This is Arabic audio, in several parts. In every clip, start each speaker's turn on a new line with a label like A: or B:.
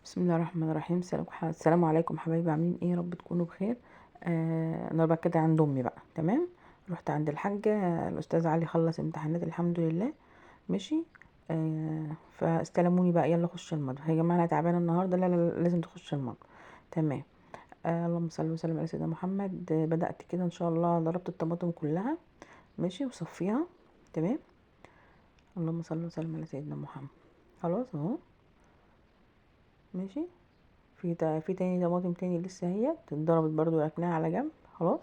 A: بسم الله الرحمن الرحيم. السلام عليكم حبايبي، عاملين ايه؟ رب تكونوا بخير. انا بقى كده عند امي بقى. تمام. رحت عند الحاجه. الاستاذ علي خلص امتحانات الحمد لله. ماشي. فاستلموني بقى، يلا خش المطبخ يا جماعه، انا تعبانه النهارده. لا لا لا، لازم تخش المطبخ. تمام. اللهم صل وسلم على سيدنا محمد. بدات كده ان شاء الله، ضربت الطماطم كلها. ماشي، وصفيها. تمام. اللهم صل وسلم على سيدنا محمد. خلاص اهو. ماشي. في تاني طماطم تاني لسه هي اتضربت برضو، ركناها على جنب. خلاص.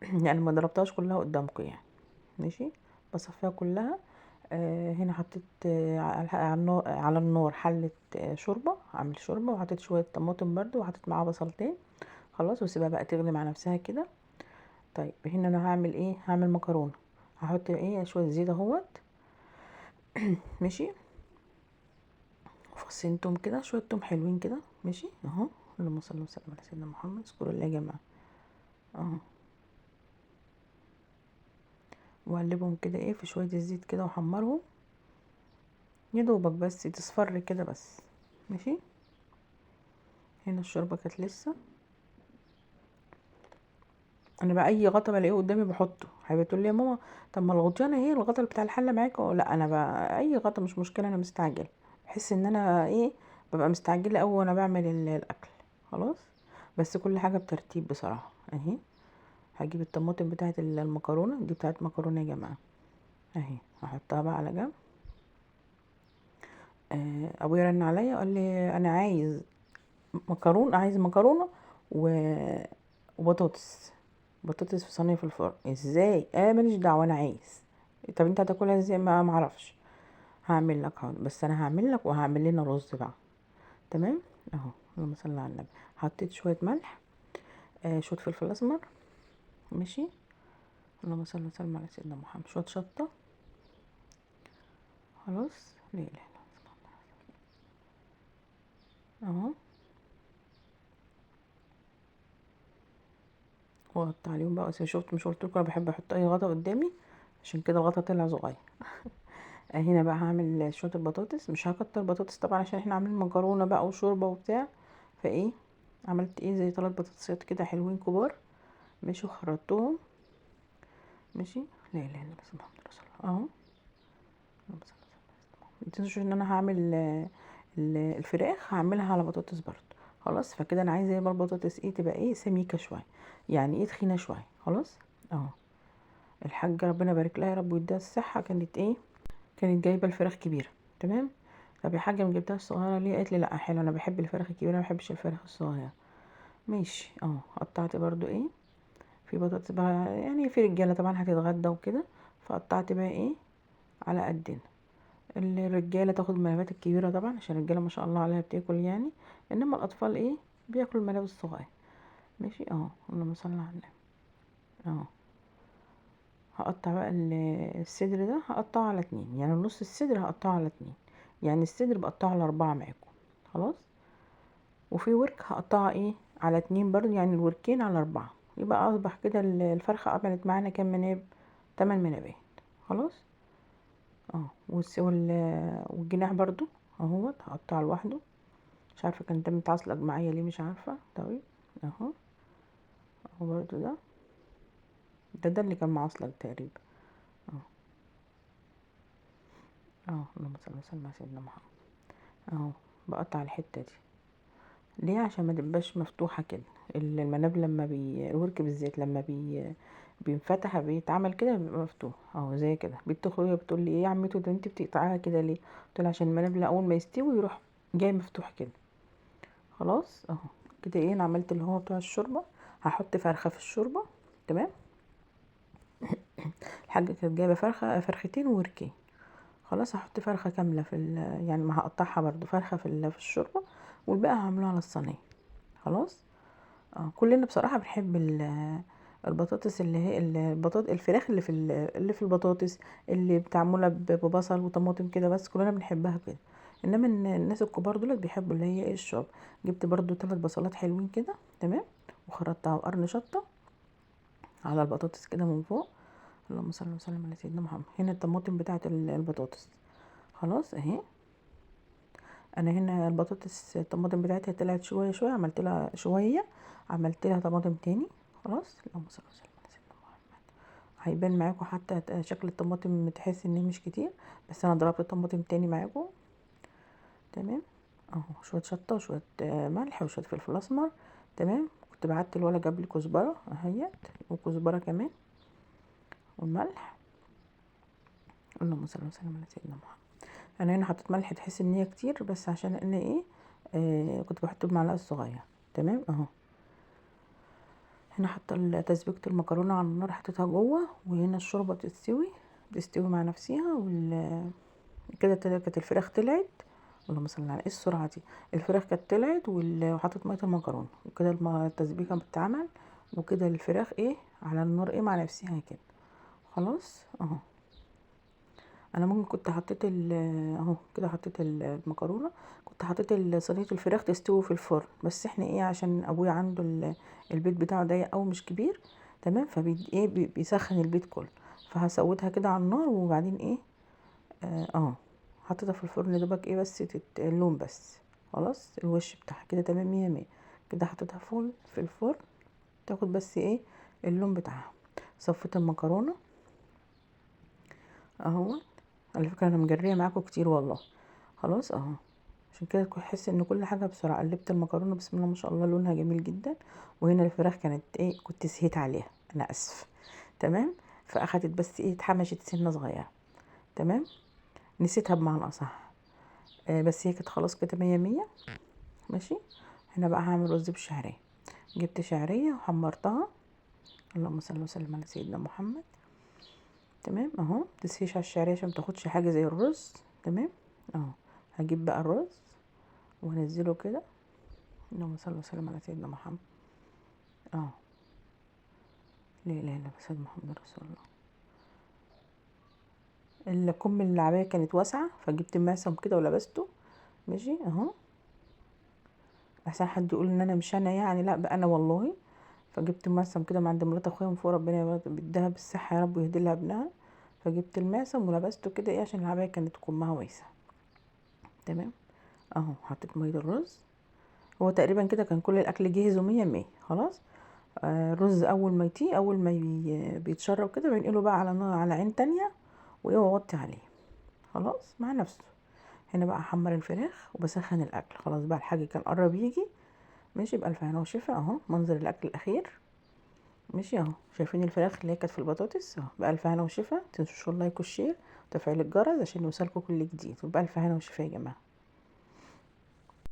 A: يعني ما ضربتهاش كلها قدامكم يعني. ماشي. بصفيها كلها. هنا حطيت على النار حلة شوربة، عامل شوربة، وحطيت شوية طماطم برضو، وحطيت معاها بصلتين. خلاص، وسيبها بقى تغلي مع نفسها كده. طيب هنا انا هعمل ايه؟ هعمل مكرونة. هحط ايه؟ شوية زيت اهوت. ماشي. وفصين توم كده، شوية توم حلوين كده. ماشي اهو. اللهم صل وسلم على سيدنا محمد. اذكروا الله يا جماعة. اهو. واقلبهم كده ايه في شوية الزيت كده، واحمرهم يا دوبك بس تصفر كده بس. ماشي. هنا الشوربة كانت لسه. انا بقى اي غطا بلاقيه قدامي بحطه. حبيبه تقول لي يا ماما، طب ما الغطيانه هي الغطا بتاع الحله معاك؟ لا، انا بقى اي غطا مش مشكله، انا مستعجله. بحس ان انا ايه، ببقى مستعجله قوي وانا بعمل الاكل. خلاص. بس كل حاجه بترتيب بصراحه اهي. هجيب الطماطم بتاعه المكرونه دي، بتاعه مكرونه يا جماعه. اهي هحطها بقى على جنب. ابويا رن عليا وقال لي انا عايز مكرونه و... وبطاطس. بطاطس في صينيه في الفرن. ازاي؟ ماليش دعوه، انا عايز. طب انت هتاكلها ازاي؟ ما معرفش. هعمل لك حاضر، بس انا هعمل لك وهعمل لنا رز بقى. تمام. اهو. اللهم صل على النبي. حطيت شويه ملح. شويه فلفل اسمر. ماشي. اللهم صل وسلم على سيدنا محمد. شويه شطه. خلاص. لا اله الا الله. اهو. واقطع عليهم بقى. شفت؟ مش قلت لكم انا بحب احط اي غطا قدامي؟ عشان كده الغطا طلع صغير. هنا بقى هعمل شويه البطاطس. مش هكتر بطاطس طبعا عشان احنا عاملين مكرونه بقى وشوربه وبتاع. فايه، عملت ايه زي 3 بطاطسات كده حلوين كبار. ماشي، وخرطتهم. ماشي. لا اله الا الله محمد رسول الله. اهو. اللهم صل وسلم. متنسوش ان انا هعمل الفراخ هعملها على بطاطس برضه. خلاص. فكده انا عايزه يبقى البطاطس ايه، تبقى ايه، سميكه شويه. يعني ايه، تخينه شويه. خلاص. اهو. الحاجه ربنا يبارك لها يا رب ويديها الصحه، كانت ايه، كانت جايبه الفراخ كبيره. تمام. طب يا حاجه ما جبتهاش صغيره ليه؟ قالت لي لا حلو، انا بحب الفراخ الكبيره، ما بحبش الفراخ الصغيره. ماشي. اه قطعت برضو ايه، في بطاطس بقى يعني، في رجاله طبعا هتتغدى وكده. فقطعت بقى ايه، على قدنا. الرجاله تاخد الملابات الكبيره طبعا، عشان الرجاله ما شاء الله عليها بتاكل يعني. انما الاطفال ايه، بياكلوا الملابس الصغيره. ماشي. اه. اللهم صل على النبي. اه. هقطع بقى الصدر ده، هقطعه على 2 يعني. نص الصدر هقطعه على 2. يعني الصدر بقطعه على 4 معاكم. خلاص. وفي ورك هقطعها ايه، على 2 برضه، يعني الوركين على 4. يبقى اصبح كده الفرخة عملت معانا كام مناب؟ 8 منابات. خلاص. اه. والجناح برضو اهوت هقطعه لوحده. مش عارفة كان ده متعصلج معايا ليه، مش عارفة. طيب اهو. اهو برضو ده اللي كان معصلج تقريبا. اه. اه. اللهم صل وسلم على سيدنا محمد. اهو. بقطع الحتة دي ليه؟ عشان ما تبقاش مفتوحة كده. المناب لما الورك بالذات لما بينفتح بيتعمل كده بيبقى مفتوح اهو زي كده. بنت اخويا بتقول لي ايه يا عمتو ده انت بتقطعيها كده ليه؟ قلت لها عشان المناب اول ما يستوي يروح جاي مفتوح كده. خلاص اهو. كده ايه، انا عملت اللي هو بتاع الشوربه. هحط فرخه في الشوربه. تمام. الحاجه كانت جايبه فرختين ووركين. خلاص. هحط فرخه كامله يعني ما هقطعها برضو فرخه في الشوربه. والباقي هعمله على الصينيه. خلاص. كلنا بصراحة بنحب البطاطس، اللي هي الفراخ اللي في البطاطس، اللي بتعملها ببصل وطماطم كده، بس كلنا بنحبها كده. انما الناس الكبار دول بيحبوا اللي هي ايه، الشرب. جبت برضو 3 بصلات حلوين كده. تمام. وخرطتها وقرن شطة على البطاطس كده من فوق. اللهم صل وسلم على سيدنا محمد. هنا الطماطم بتاعت البطاطس. خلاص اهي. انا هنا البطاطس الطماطم بتاعتها طلعت شويه شويه، عملت لها شويه، عملت لها طماطم تاني. خلاص، اللهم صل وسلم على سيدنا محمد. هيبان معاكم حتى شكل الطماطم، تحس ان هي مش كتير، بس انا ضربت الطماطم تاني معاكم. تمام اهو، شويه شطه وشويه ملح وشويه فلفل اسمر. تمام، كنت بعت الولا جاب لي كزبره اهيت، وكزبره كمان، والملح. اللهم صل وسلم على سيدنا محمد. انا هنا حطيت ملح، تحس ان هي كتير، بس عشان انا ايه، كنت بحطه بمعلقه صغيره. تمام اهو. هنا حاطه تسبيكه المكرونه على النار، حطيتها جوه، وهنا الشوربه بتستوي مع نفسها، كده كانت الفراخ طلعت. اللهم صل على ايه السرعه دي. الفراخ كانت طلعت، وحطيت ميه المكرونه، وكده التسبيكه بتتعمل، وكده الفراخ ايه على النار ايه مع نفسها كده. خلاص اهو. انا ممكن كنت حطيت اهو كده، حطيت المكرونه، كنت حطيت صينيه الفراخ تستوي في الفرن، بس احنا ايه عشان ابويا عنده البيت بتاعه ضيق او مش كبير. تمام، ايه بيسخن البيت كله، فهسويتها كده على النار، وبعدين ايه حطيتها في الفرن دوبك ايه بس اللون بس. خلاص، الوش بتاعها كده تمام مية مية. كده حطيتها فول في الفرن، تاخد بس ايه اللون بتاعها. صفيت المكرونه اهو. على فكره انا مجريه معاكم كتير والله. خلاص اهو، عشان كده تحس ان كل حاجه بسرعه. قلبت المكرونه، بسم الله ما شاء الله لونها جميل جدا. وهنا الفراخ كانت ايه، كنت سهيت عليها، انا اسف. تمام، فاخدت بس ايه اتحمشت سنه صغيره. تمام، نسيتها بمعنى اصح. بس هي كانت خلاص كده مية مية. ماشي. هنا بقى هعمل رز بشعريه. جبت شعريه وحمرتها. اللهم صل وسلم على سيدنا محمد. تمام اهو، متسهيش على الشعريه عشان متاخدش حاجه زي الرز. تمام اهو. هجيب بقى الرز وانزله كده. اللهم صل وسلم على سيدنا محمد. اه، لا اله الا الله سيدنا محمد رسول الله. الكم العباية كانت واسعة، فجبت معصم كده ولبسته. ماشي اهو، احسن حد يقول ان انا مش انا، يعني لا بقى انا والله. فجبت معصم كده من عند مرات اخويا من فوق، ربنا يديها بالصحة يا رب ويهدي لها ابنها. فجبت المعصم ولبسته كده ايه عشان العباية كانت كمها واسع. تمام اهو، حطيت مية الرز. هو تقريبا كده كان كل الاكل جاهز ومية مية. خلاص. الرز اول ما اول ما بيتشرب كده، بنقله بقى على نار على عين تانية، وايه واوطي عليه. خلاص مع نفسه. هنا بقى احمر الفراخ وبسخن الاكل. خلاص بقى الحاج كان قرب يجي. ماشي، بألف هنا وشفا. اهو منظر الاكل الاخير. ماشي اهو، شايفين الفراخ اللي هي كانت في البطاطس اهو. بألف هنا وشفا، متنسوش اللايك والشير وتفعيل الجرس عشان يوصلكوا كل جديد. وبألف هنا وشفا يا جماعه.